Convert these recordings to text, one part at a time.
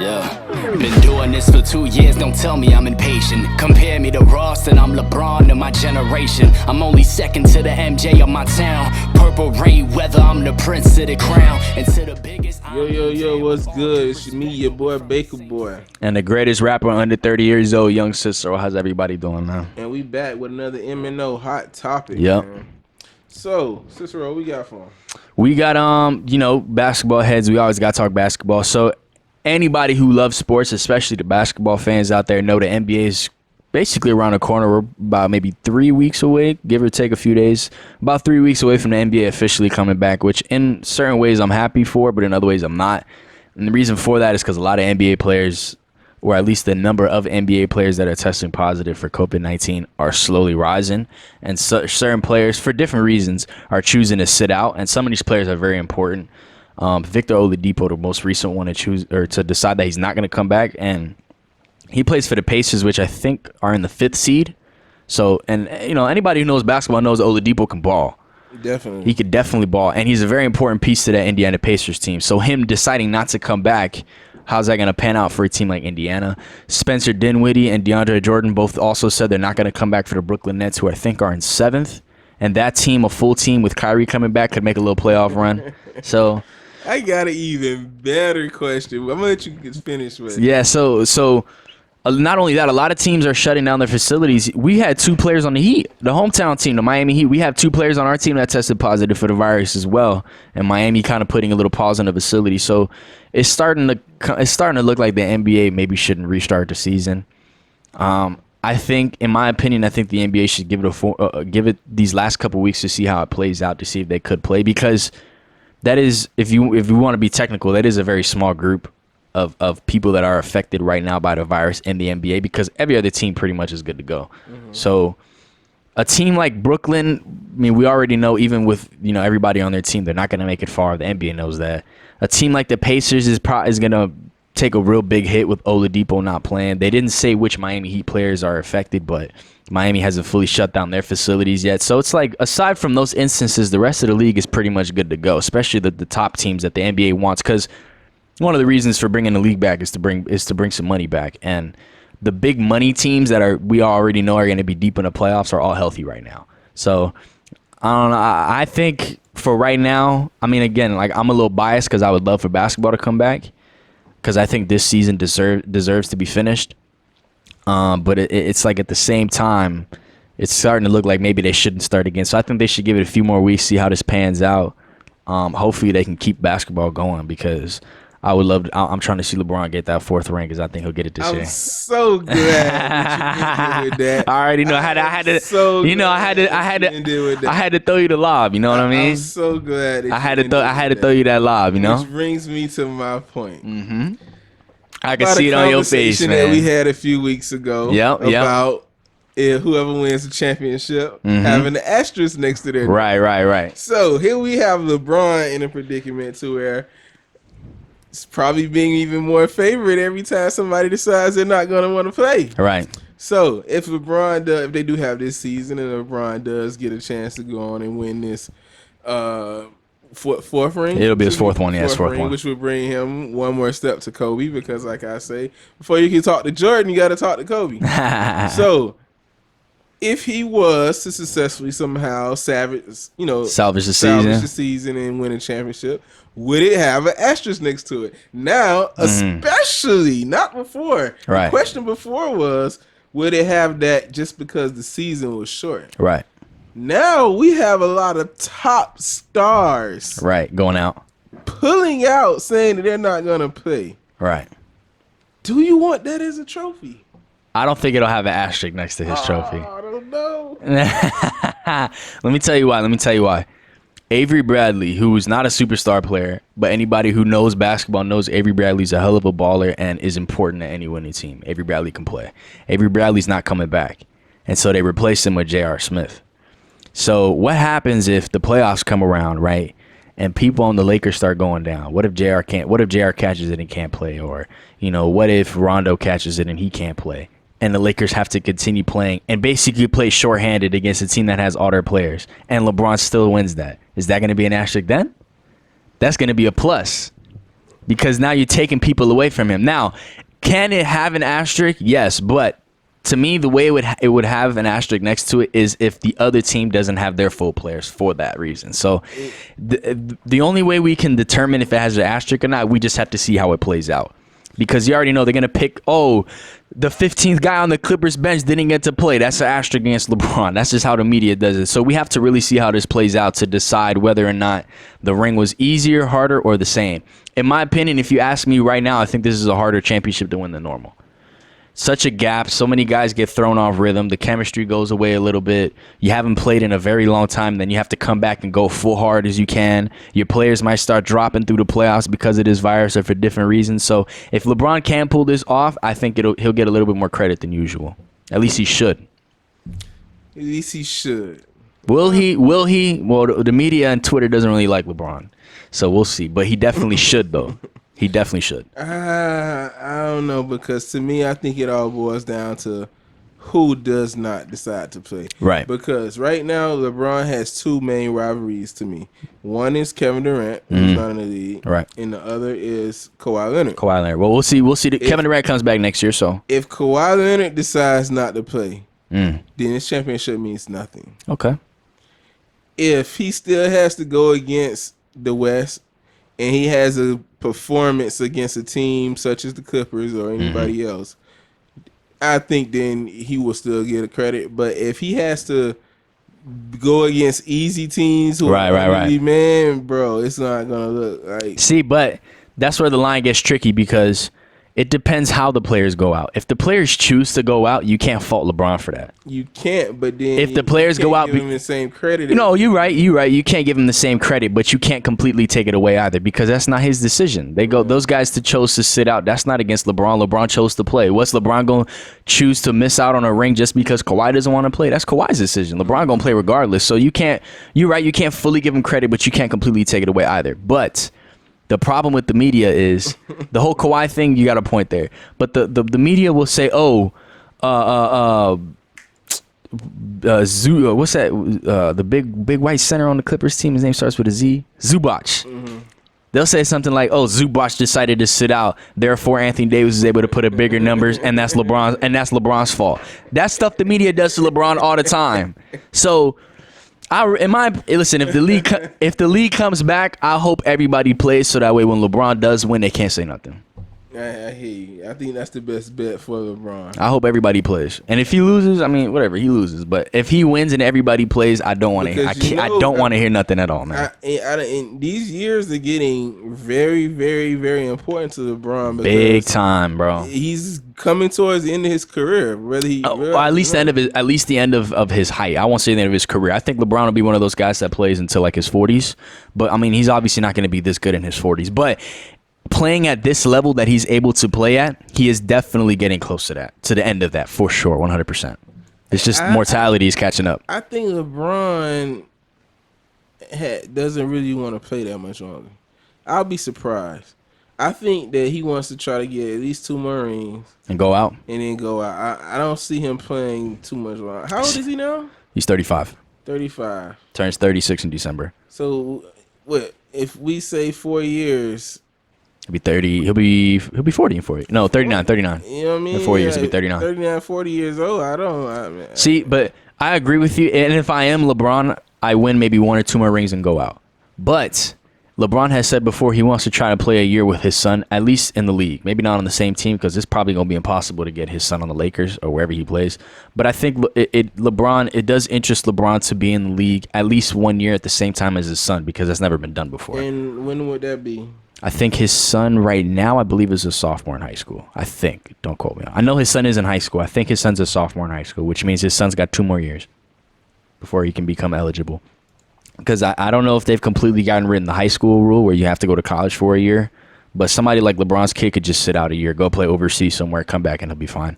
Yeah, been doing this for 2 years, don't tell me I'm impatient. Compare me to Ross and I'm LeBron of my generation. I'm only second to the MJ of my town. Purple rain weather, I'm the prince of the crown. And to the biggest... Yo, what's good? It's me, your boy Bakerboy. And the greatest rapper under 30 years old, Young Cicero. How's everybody doing, man? And we back with another MNO hot topic, Yep. man. So, Cicero, what we got for him? We got, basketball heads. We always got to talk basketball. So anybody who loves sports, especially the basketball fans out there, know the NBA is basically around the corner. We're about maybe 3 weeks away, give or take a few days. About 3 weeks away from the NBA officially coming back, which in certain ways I'm happy for, but in other ways I'm not. And the reason for that is because a lot of NBA players, or at least the number of NBA players that are testing positive for COVID-19 are slowly rising. And certain players, for different reasons, are choosing to sit out. And some of these players are very important. Victor Oladipo, the most recent one to decide that he's not going to come back. And he plays for the Pacers, which I think are in the 5th seed. So, and anybody who knows basketball knows Oladipo can ball. Definitely. He could definitely ball. And he's a very important piece to that Indiana Pacers team. So him deciding not to come back, how's that going to pan out for a team like Indiana? Spencer Dinwiddie and DeAndre Jordan both also said they're not going to come back for the Brooklyn Nets, who I think are in 7th. And that team, a full team with Kyrie coming back, could make a little playoff run. So I got an even better question. I'm going to let you get finished with it. yeah, so not only that, a lot of teams are shutting down their facilities. We had 2 players on the Heat, the hometown team, the Miami Heat. We have 2 players on our team that tested positive for the virus as well, and Miami kind of putting a little pause on the facility. So it's starting to look like the NBA maybe shouldn't restart the season. I think, in my opinion, I think the NBA should give it these last couple weeks to see how it plays out, to see if they could play, because that is, if you want to be technical, that is a very small group of people that are affected right now by the virus in the NBA, because every other team pretty much is good to go. Mm-hmm. So a team like Brooklyn, I mean, we already know, even with everybody on their team, they're not going to make it far. The NBA knows that. A team like the Pacers is going to take a real big hit with Oladipo not playing. They didn't say which Miami Heat players are affected, but Miami hasn't fully shut down their facilities yet. So it's like, aside from those instances, the rest of the league is pretty much good to go, especially the top teams that the NBA wants, because one of the reasons for bringing the league back is to bring some money back. And the big money teams that we already know are going to be deep in the playoffs are all healthy right now. So I don't know. I think for right now, I mean, again, like, I'm a little biased because I would love for basketball to come back, because I think this season deserves to be finished. But it's like, at the same time, it's starting to look like maybe they shouldn't start again. So I think they should give it a few more weeks, see how this pans out. Hopefully they can keep basketball going, because I would love. I'm trying to see LeBron get that 4th ring, because I think he'll get it this year. I'm so glad that you with that. I already know. I had to. So I had to throw you the lob. You know what I mean? I'm so glad. That I had to throw you that lob. You know. Which brings me to my point. Mm-hmm. I can see it on your face, man. That we had a few weeks ago. About whoever wins the championship having the asterisk next to their name. Right. So here we have LeBron in a predicament to where it's probably being even more favored every time somebody decides they're not going to want to play. Right. So if if they do have this season, and LeBron does get a chance to go on and win this fourth ring, it'll be his 4th one. Yes, 4th one, which would bring him one more step to Kobe, because, like I say, before you can talk to Jordan, you got to talk to Kobe. So if he was to successfully somehow salvage the season and win a championship, would it have an asterisk next to it? Now, especially not before. Right. The question before was, would it have that just because the season was short? Right. Now we have a lot of top stars, right, going out, pulling out, saying that they're not going to play. Right. Do you want that as a trophy? I don't think it'll have an asterisk next to his trophy. I don't know. Let me tell you why. Avery Bradley, who is not a superstar player, but anybody who knows basketball knows Avery Bradley's a hell of a baller and is important to any winning team. Avery Bradley can play. Avery Bradley's not coming back. And so they replaced him with J.R. Smith. So what happens if the playoffs come around, right, and people on the Lakers start going down? What if JR catches it and can't play? Or, what if Rondo catches it and he can't play? And the Lakers have to continue playing and basically play shorthanded against a team that has all their players, and LeBron still wins that. Is that going to be an asterisk then? That's going to be a plus. because now you're taking people away from him. Now, can it have an asterisk? Yes, but to me, the way it would have an asterisk next to it is if the other team doesn't have their full players for that reason. So the only way we can determine if it has an asterisk or not, we just have to see how it plays out. Because you already know they're going to pick, the 15th guy on the Clippers bench didn't get to play. That's an asterisk against LeBron. That's just how the media does it. So we have to really see how this plays out to decide whether or not the ring was easier, harder, or the same. In my opinion, if you ask me right now, I think this is a harder championship to win than normal. Such a gap. So many guys get thrown off rhythm. The chemistry goes away a little bit. You haven't played in a very long time. Then you have to come back and go full hard as you can. Your players might start dropping through the playoffs because of this virus or for different reasons. So if LeBron can pull this off, I think he'll get a little bit more credit than usual. At least he should. At least he should. Will he? Well, the media and Twitter doesn't really like LeBron. So we'll see. But he definitely should, though. He definitely should. I don't know, because to me, I think it all boils down to who does not decide to play. Right. Because right now, LeBron has two main rivalries to me. One is Kevin Durant, who's not in the league. Right. And the other is Kawhi Leonard. Well, we'll see. Kevin Durant comes back next year, so. If Kawhi Leonard decides not to play, then his championship means nothing. Okay. If he still has to go against the West and he has a performance against a team such as the Clippers or anybody else, I think then he will still get a credit. But if he has to go against easy teams who right. Man, bro, it's not gonna look like. See, but that's where the line gets tricky, because it depends how the players go out. If the players choose to go out, you can't fault LeBron for that. You can't, but then if the players go out, give him the same credit. No, you're right. You can't give him the same credit, but you can't completely take it away either, because that's not his decision. Those guys that chose to sit out, that's not against LeBron. LeBron chose to play. What's LeBron going to choose to miss out on a ring just because Kawhi doesn't want to play? That's Kawhi's decision. LeBron going to play regardless. So you're right. You can't fully give him credit, but you can't completely take it away either. But the problem with the media is the whole Kawhi thing. You got a point there, but the media will say, what's that? The big white center on the Clippers team. His name starts with a Z. Zubac. They'll say something like, Zubac decided to sit out, therefore Anthony Davis is able to put up bigger numbers, and that's LeBron's fault. That stuff the media does to LeBron all the time. So. Listen, if the league comes back, I hope everybody plays, so that way when LeBron does win, they can't say nothing. I hear you. I think that's the best bet for LeBron. I hope everybody plays, and if he loses, I mean, whatever, he loses. But if he wins and everybody plays, I don't want to. I don't want to hear nothing at all, man. And these years are getting very, very, very important to LeBron. Big time, bro. He's coming towards the end of his career. At least the end of his height. I won't say the end of his career. I think LeBron will be one of those guys that plays until like his 40s. But I mean, he's obviously not going to be this good in his 40s. But playing at this level that he's able to play at, he is definitely getting close to the end of that, for sure, 100%. It's just mortality is catching up. I think LeBron doesn't really want to play that much longer. I'll be surprised. I think that he wants to try to get at least 2 more rings. And go out? And then go out. I don't see him playing too much longer. How old is he now? He's 35. 35. Turns 36 in December. So, what if we say 4 years? He'll be 30. He'll be 40 in 4 years. No, 39. You know what I mean? In 4 years, he'll be 39. 39, 40 years old. See, but I agree with you. And if I am LeBron, I win maybe 1 or 2 more rings and go out. But LeBron has said before he wants to try to play a year with his son, at least in the league. Maybe not on the same team, because it's probably going to be impossible to get his son on the Lakers or wherever he plays. But I think it does interest LeBron to be in the league at least 1 year at the same time as his son, because that's never been done before. And when would that be? I think his son right now, I believe, is a sophomore in high school. I think. Don't quote me. I know his son is in high school. I think his son's a sophomore in high school, which means his son's got 2 more years before he can become eligible. Because I don't know if they've completely gotten rid of the high school rule where you have to go to college for a year. But somebody like LeBron's kid could just sit out a year, go play overseas somewhere, come back, and he'll be fine.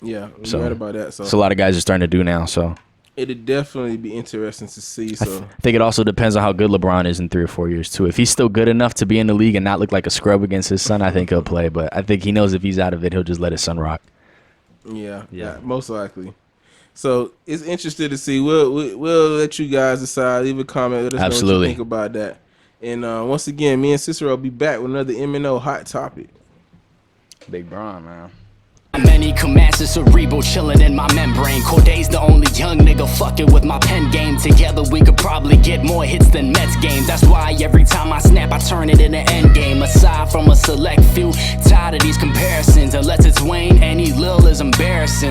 Yeah, you're right about that. So a lot of guys are starting to do now. So it'd definitely be interesting to see. So I think it also depends on how good LeBron is in 3 or 4 years, too. If he's still good enough to be in the league and not look like a scrub against his son, I think he'll play. But I think he knows if he's out of it, he'll just let his son rock. Yeah, most likely. So it's interesting to see. We'll let you guys decide. Leave a comment. Let us know what you think about that. And once again, me and Cicero will be back with another MNO hot topic. Big Bron, man. Many commands cerebral chilling in my membrane. Corday's the only young nigga fucking with my pen game. Together we could probably get more hits than Mets games. That's why every time I snap I turn it into end game. Aside from a select few, tired of these comparisons. Unless it's Wayne, any Lil is embarrassing.